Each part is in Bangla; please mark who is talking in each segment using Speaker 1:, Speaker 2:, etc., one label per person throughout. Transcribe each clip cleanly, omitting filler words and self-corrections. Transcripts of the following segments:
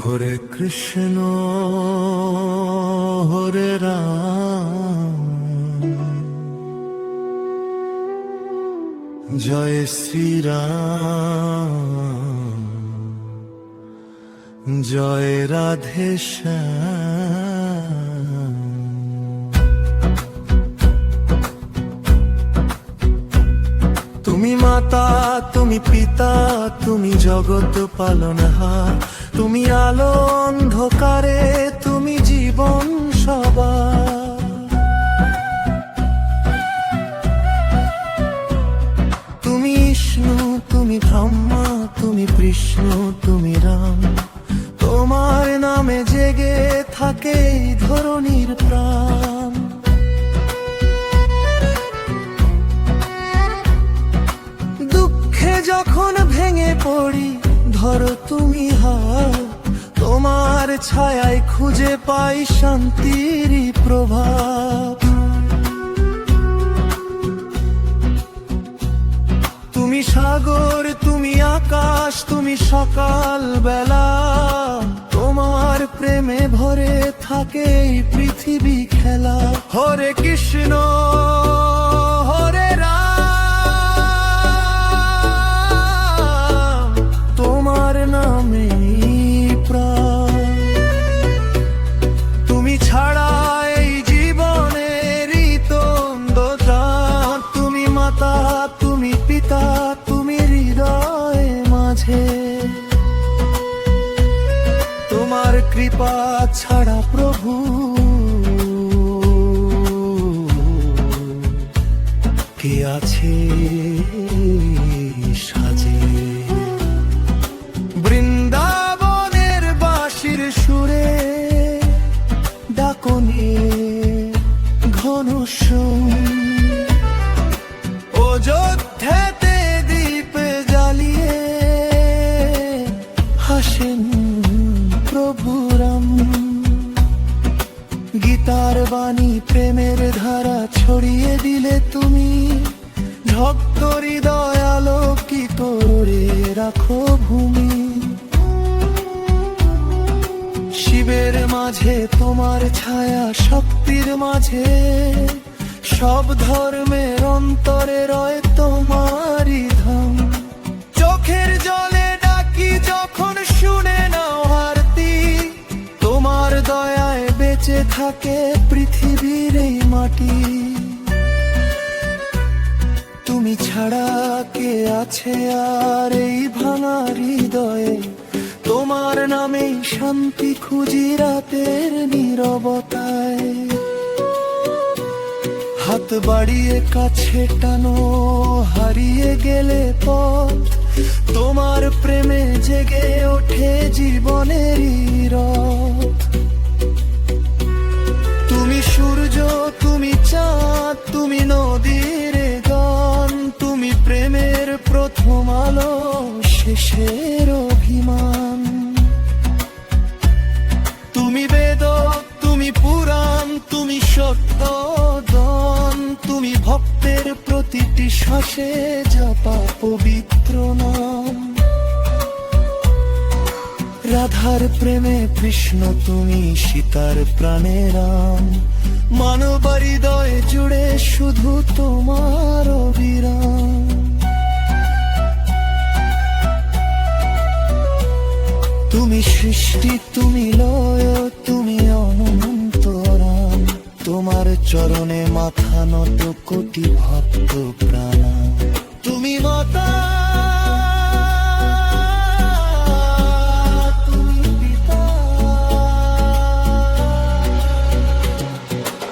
Speaker 1: হরে কৃষ্ণ হরে রাম জয় শ্রীরাম জয় রাধে শ্যাম। তুমি মাতা তুমি পিতা তুমি জগৎ পালনহার, তুমি আলো অন্ধকারে তুমি জীবন সবার। তুমি বিষ্ণু তুমি ব্রহ্মা তুমি বিষ্ণু তুমি রাম, তোমার নামে জেগে থাকে এই ধরণীর প্রাণ। দুঃখে যখন ভেঙে পড়ি ধরো তুমি হাত, তোমার ছায়ায় খুঁজে পাই শান্তির প্রভাব। তুমি সাগর তুমি আকাশ তুমি সকাল বেলা, তোমার প্রেমে ভরে থাকে এই পৃথিবী খেলা। হরে কৃষ্ণ হরে রাম তোমার নামে প্রাণ। তুমি ছাড়া এই জীবনের দ্বন্দ্ব, তুমি মাতা তুমি পিতা তুমি হৃদয় মাঝে। তোমার কৃপা ছাড়া প্রভু কে আছে সাজে। বৃন্দাবনের বাঁশির সুরে ডাকনে ঘন শোন, অযোধ্যাতে দ্বীপ জ্বালিয়ে হাসেন প্রভু রাম। গীতার বাণী প্রেমের ধারা ছড়িয়ে দিলে তুমি, ভক্ত হৃদয় আলোকিত করে রাখো ভূমি। শিবের মাঝে তোমার ছায়া শক্তির মাঝে, সব ধর্মের অন্তরে রয় তোমারই ধাম। চোখের জলে ডাকি যখন শুনে নাও আরতি, তোমার দয়ায় বেঁচে থাকে পৃথিবীর এই মাটি। তুমি ছাড়া কে আছে আর এই ভাঙা হৃদয়ে, তোমার নামেই শান্তি খুঁজি রাতের নীরবতায়। হাত বাড়িয়ে কাছে টানো হারিয়ে গেলে পথ, তোমার প্রেমে জেগে ওঠে জীবনেরই রথ। তুমি সূর্য তুমি চাঁদ তুমি নদীর গান, তুমি প্রেমের প্রথম আলো শেষের অভিমান। তুমি বেদ তুমি পুরাণ তুমি সত্য দান, তুমি ভক্তের প্রতিটি শ্বাসে জপা পবিত্র নাম। রাধার প্রেমে কৃষ্ণ তুমি সীতার প্রাণে রাম, মানব হৃদয় জুড়ে শুধু তোমার অবিরাম। তুমি সৃষ্টি তুমি লয় তুমি অনন্ত রাম, তোমার চরণে মাথা নত কোটি ভক্ত প্রাণ। তুমি মাতা তুমি পিতা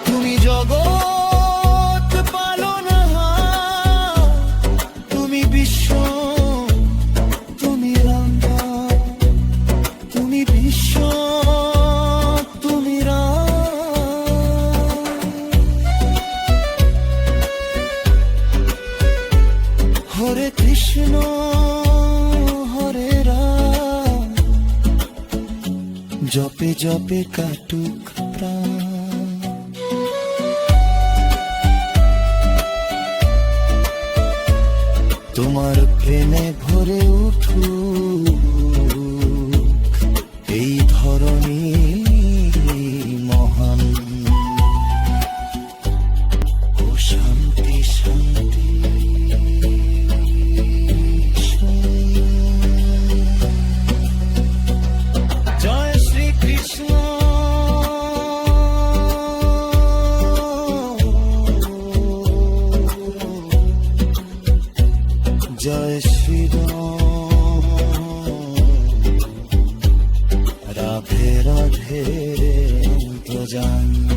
Speaker 1: তুমি জগৎ পালনহার, তুমি বিশ্ব তুমি রাম তুমি বিশ্ব তুমি রাম। হরে কৃষ্ণ হরে রাম জপে জপে কাটুক প্রাণ। তোমার প্রেমে ভরে উঠুক এই জয় শ্রীরাম রাধে রাধে প্রজান